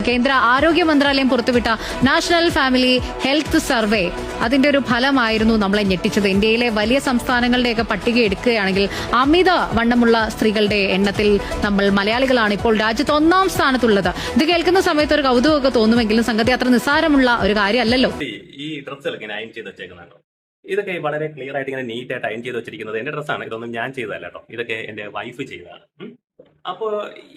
കേന്ദ്ര ആരോഗ്യ മന്ത്രാലയം പുറത്തുവിട്ട നാഷണൽ ഫാമിലി ഹെൽത്ത് സർവേ അതിന്റെ ഒരു ഫലമായിരുന്നു നമ്മളെ ഞെട്ടിച്ചത്. ഇന്ത്യയിലെ വലിയ സംസ്ഥാനങ്ങളുടെയൊക്കെ പട്ടിക എടുക്കുകയാണെങ്കിൽ അമിത വണ്ണമുള്ള സ്ത്രീകളുടെ എണ്ണത്തിൽ നമ്മൾ മലയാളികളാണ് ഇപ്പോൾ രാജ്യത്ത് 1ാം സ്ഥാനത്തുള്ളത്. ഇത് കേൾക്കുന്ന സമയത്ത് ഒരു കൗതുകമൊക്കെ തോന്നുമെങ്കിലും സംഗതി അത്ര നിസ്സാരമുള്ള ഒരു കാര്യമല്ലല്ലോ. ഈ ഡ്രസ്സുകൾ ഇങ്ങനെ അയൺ ചെയ്ത് വെച്ചേക്കുന്നുണ്ടോ? ഇതൊക്കെ വളരെ ക്ലിയർ ആയിട്ട് ഇങ്ങനെ നീറ്റ് ആയിട്ട് അയൺ ചെയ്ത് വെച്ചിരിക്കുന്നത് എന്റെ ഡ്രസ്സാണ്. ഇതൊന്നും ഞാൻ ചെയ്തതല്ല കേട്ടോ, ഇതൊക്കെ എന്റെ വൈഫ് ചെയ്തതാണ്. അപ്പോൾ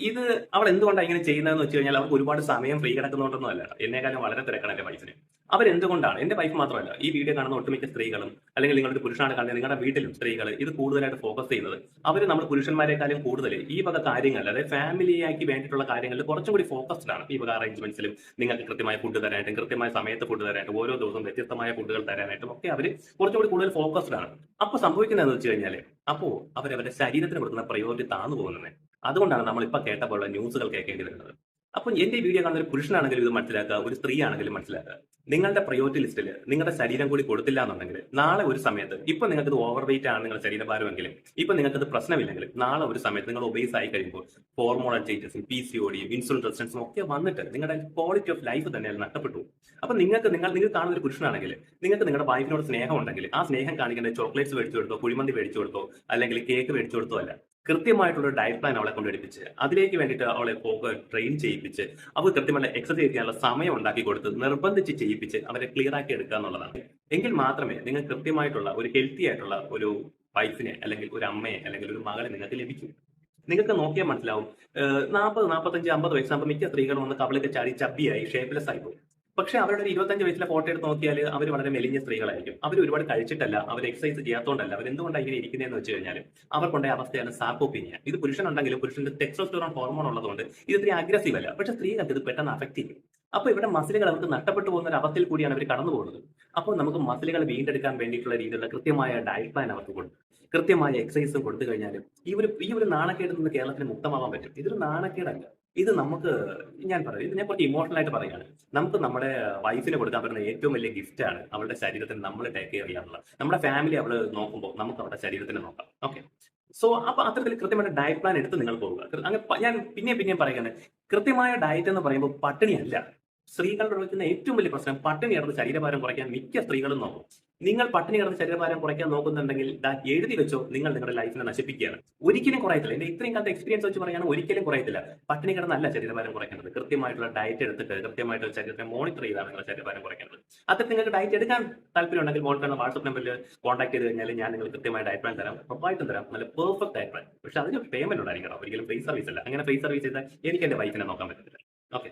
ഇത് അവൾ എന്തുകൊണ്ടാണ് ഇങ്ങനെ ചെയ്യുന്നതെന്ന് വെച്ച് കഴിഞ്ഞാൽ അവർക്ക് ഒരുപാട് സമയം ഫ്രീ കിടക്കുന്നതുകൊണ്ടൊന്നും അല്ല. എന്നെക്കാളും വളരെ തിരക്കാണ് എന്റെ വൈഫിന്. അവരെന്തുകൊണ്ടാണ്, എന്റെ വൈഫ് മാത്രമല്ല, ഈ വീഡിയോ കാണുന്ന ഒട്ടുമിക്ക സ്ത്രീകളും അല്ലെങ്കിൽ നിങ്ങളുടെ പുരുഷനാണ് കാണുന്നത്, നിങ്ങളുടെ വീട്ടിലും സ്ത്രീകൾ ഇത് കൂടുതലായിട്ട് ഫോക്കസ് ചെയ്യുന്നത് അവർ നമ്മൾ പുരുഷന്മാരെക്കാളും കൂടുതൽ ഈ വക കാര്യങ്ങൾ, അതായത് ഫാമിലിയാക്കി വേണ്ടിയിട്ടുള്ള കാര്യങ്ങളിൽ കുറച്ചും കൂടി ഫോക്കസ്ഡ് ആണ്. ഈ വക അറേഞ്ച്മെന്റ്സിലും നിങ്ങൾക്ക് കൃത്യമായ ഫുഡ് തരാനായിട്ടും കൃത്യമായ സമയത്ത് ഫുഡ് തരാനായിട്ടും ഓരോ ദിവസവും വ്യത്യസ്തമായ ഫുഡുകൾ തരാനായിട്ടും ഒക്കെ അവർ കുറച്ചും കൂടി കൂടുതൽ ഫോക്കസ്ഡ് ആണ്. അപ്പൊ സംഭവിക്കുന്നതെന്ന് വെച്ച് കഴിഞ്ഞാൽ അപ്പോൾ അവരവരുടെ ശരീരത്തിന് കൊടുക്കുന്ന പ്രയോറിറ്റി താന്നു പോകുന്നത്. അതുകൊണ്ടാണ് നമ്മൾ ഇപ്പൊ കേട്ട പോലുള്ള ന്യൂസുകൾ കേൾക്കേണ്ടി വരുന്നത്. അപ്പോൾ എന്റെ ഈ വീഡിയോ കാണുന്ന ഒരു പുരുഷനാണെങ്കിലും ഇത് മനസ്സിലാക്കുക, ഒരു സ്ത്രീ ആണെങ്കിലും മനസ്സിലാക്കുക. നിങ്ങളുടെ പ്രയോറിറ്റി ലിസ്റ്റിൽ നിങ്ങളുടെ ശരീരം കൂടി കൊടുത്തില്ല എന്നുണ്ടെങ്കിൽ നാളെ ഒരു സമയത്ത്, ഇപ്പൊ നിങ്ങൾക്ക് ഓവർ വെയിറ്റ് ആണ് നിങ്ങളുടെ ശരീരഭാരമെങ്കിലും, ഇപ്പൊ നിങ്ങൾക്ക് പ്രശ്നമില്ലെങ്കിൽ നാളെ ഒരു സമയത്ത് നിങ്ങൾ ഒബേസ് ആയി കഴിയുമ്പോൾ ഹോർമോണൽ ചേഞ്ചസും PCOD ഇൻസുലിൻ റെസിസ്റ്റൻസും ഒക്കെ വന്നിട്ട് നിങ്ങളുടെ ക്വാളിറ്റി ഓഫ് ലൈഫ് തന്നെ നഷ്ടപ്പെട്ടു. അപ്പൊ നിങ്ങൾ കാണുന്ന ഒരു പുരുഷനാണെങ്കിൽ നിങ്ങൾക്ക് നിങ്ങളുടെ വൈഫിനോട് സ്നേഹം ഉണ്ടെങ്കിൽ ആ സ്നേഹം കാണിക്കേണ്ട ചോക്ലേറ്റ്സ് മേടിച്ചു കൊടുത്തോ, കുഴിമന്തി മേടിച്ചു കൊടുത്തോ, അല്ലെങ്കിൽ കേക്ക് മേടിച്ചു കൊടുത്തോ അല്ല, കൃത്യമായിട്ടുള്ള ഡയറ്റ് പ്ലാൻ അവളെ കൊണ്ടെടുപ്പിച്ച് അതിലേക്ക് വേണ്ടിയിട്ട് അവളെ ട്രെയിൻ ചെയ്യിപ്പിച്ച് അവർക്ക് കൃത്യമായ എക്സസൈസ് ചെയ്യാനുള്ള സമയം ഉണ്ടാക്കി കൊടുത്ത് നിർബന്ധിച്ച് ചെയ്യിപ്പിച്ച് അവരെ ക്ലിയർ ആക്കി എടുക്കുക എന്നുള്ളതാണ്. എങ്കിൽ മാത്രമേ നിങ്ങൾ കൃത്യമായിട്ടുള്ള ഒരു ഹെൽത്തി ആയിട്ടുള്ള ഒരു വൈഫിനെ അല്ലെങ്കിൽ ഒരു അമ്മയെ അല്ലെങ്കിൽ ഒരു മകളെ നിങ്ങൾക്ക് ലഭിക്കൂ. നിങ്ങൾക്ക് നോക്കിയാൽ മനസ്സിലാവും, 40, 45, 50 വയസ്സാകുമ്പോൾ മിക്ക സ്ത്രീകളും വന്ന് കവളൊക്കെ ചാടി ചപ്പിയായി ഷേപ്പ്ലെസ് ആയി പോകും. പക്ഷെ അവരുടെ ഒരു 25 വയസ്സിലെ ഫോട്ടോ എടുത്ത് നോക്കിയാൽ അവർ വളരെ മെലിഞ്ഞ സ്ത്രീകളായിരിക്കും. അവർ ഒരുപാട് കഴിച്ചിട്ടല്ല, അവർ എക്സസൈസ് ചെയ്യാത്തതുകൊണ്ടല്ല, അവർ എന്തുകൊണ്ടാണ് ഇങ്ങനെ ഇരിക്കുന്നതെന്ന് വെച്ച് കഴിഞ്ഞാൽ അവർക്കുണ്ടായ അവസ്ഥയാണ് സാർക്കോപ്പീനിയ. ഇത് പുരുഷനുണ്ടെങ്കിലും പുരുഷന്റെ ടെസ്റ്റോസ്റ്റെറോൺ ഹോർമോൺ ഉള്ളതുകൊണ്ട് ഇത് ഇത്രയും അഗ്രസീവ് അല്ല. പക്ഷെ സ്ത്രീകൾക്ക് ഇത് പെട്ടെന്ന് അഫക്ട് ചെയ്യും. അപ്പൊ ഇവിടെ മസിലുകൾ അവർക്ക് നഷ്ടപ്പെട്ടു പോകുന്ന ഒരു അവസ്ഥയിൽ കൂടിയാണ് അവർ കടന്നു പോകുന്നത്. അപ്പോൾ നമുക്ക് മസിലുകൾ വീണ്ടെടുക്കാൻ വേണ്ടിയിട്ടുള്ള രീതിയിലുള്ള കൃത്യമായ ഡയറ്റ് പ്ലാൻ അവർക്ക് കൊടുക്കും, കൃത്യമായ എക്സസൈസും കൊടുത്തു കഴിഞ്ഞാൽ ഈ ഒരു നാണക്കേടിൽ നിന്ന് കേരളത്തിന് മുക്തമാവാൻ പറ്റും. ഇതൊരു നാണക്കേടല്ല, ഇത് നമുക്ക്, ഞാൻ കുറച്ച് ഇമോഷണൽ ആയിട്ട് പറയുകയാണ്. നമുക്ക് നമ്മുടെ വൈഫിന് കൊടുക്കാൻ പറ്റുന്ന ഏറ്റവും വലിയ ഗിഫ്റ്റ് ആണ് അവളുടെ ശരീരത്തിന് നമ്മൾ ടേക്ക് കെയർ ചെയ്യാനുള്ളത്. നമ്മുടെ ഫാമിലി അവള് നോക്കുമ്പോൾ നമുക്ക് അവരുടെ ശരീരത്തിന് നോക്കാം. ഓക്കെ, സോ അപ്പൊ അത്തരത്തിൽ കൃത്യമായ ഡയറ്റ് പ്ലാൻ എടുത്ത് നിങ്ങൾ പോകുക. അങ്ങനെ ഞാൻ പിന്നെയും പറയുന്നത്, കൃത്യമായ ഡയറ്റ് എന്ന് പറയുമ്പോൾ പട്ടിണിയല്ല. സ്ത്രീകളുടെ വയ്ക്കുന്ന ഏറ്റവും വലിയ പ്രശ്നം പട്ടിണി കിടന്ന് ശരീരഭാരം കുറയ്ക്കാൻ മിക്ക സ്ത്രീകളും നോക്കും. നിങ്ങൾ പട്ടിണി കിടന്ന് ശരീരഭാരം കുറയ്ക്കാൻ നോക്കുന്നുണ്ടെങ്കിൽ എഴുതി വെച്ചോ, നിങ്ങൾ നിങ്ങളുടെ ലൈഫിനെ നശിപ്പിക്കുകയാണ്. ഒരിക്കലും കുറയത്തില്ല. എന്റെ ഇത്രയും കാലത്തെ എക്സ്പീരിയൻസ് വെച്ച് പറയുകയാണ്, ഒരിക്കലും കുറയത്തില്ല. പട്ടിണി കിടന്നല്ല ശരീരഭാരം കുറയ്ക്കേണ്ടത്. കൃത്യമായിട്ടുള്ള ഡയറ്റ് എടുത്തിട്ട് കൃത്യമായിട്ട് ശരീരത്തെ മോണിറ്റർ ചെയ്താണ് നിങ്ങളുടെ ശരീരഭാരം കുറയ്ക്കേണ്ടത്. അതൊക്കെ നിങ്ങൾക്ക് ഡയറ്റ് എടുക്കാൻ താല്പര്യം ഉണ്ടെങ്കിൽ മോണിറ്റർ വാട്സ്ആപ്പ് നമ്പറിൽ കോൺടാക്ട് ചെയ്ത് കഴിഞ്ഞാൽ ഞാൻ നിങ്ങൾക്ക് കൃത്യമായ ഡയറ്റ് പ്ലാൻ തരാം, ഉറപ്പായിട്ടും തരാം, നല്ല പെർഫെക്റ്റ് ഡയറ്റ് പ്ലാൻ. പക്ഷെ അതിന് പേയ്മെന്റ് ഉണ്ടായിരിക്കണം, ഒരിക്കലും ഫ്രീ സർവീസ് അല്ല. അങ്ങനെ ഫ്രീ സർവീസ് ചെയ്താൽ എനിക്ക് എന്റെ വൈഫിനെ നോക്കാൻ പറ്റത്തില്ല. ഓക്കെ.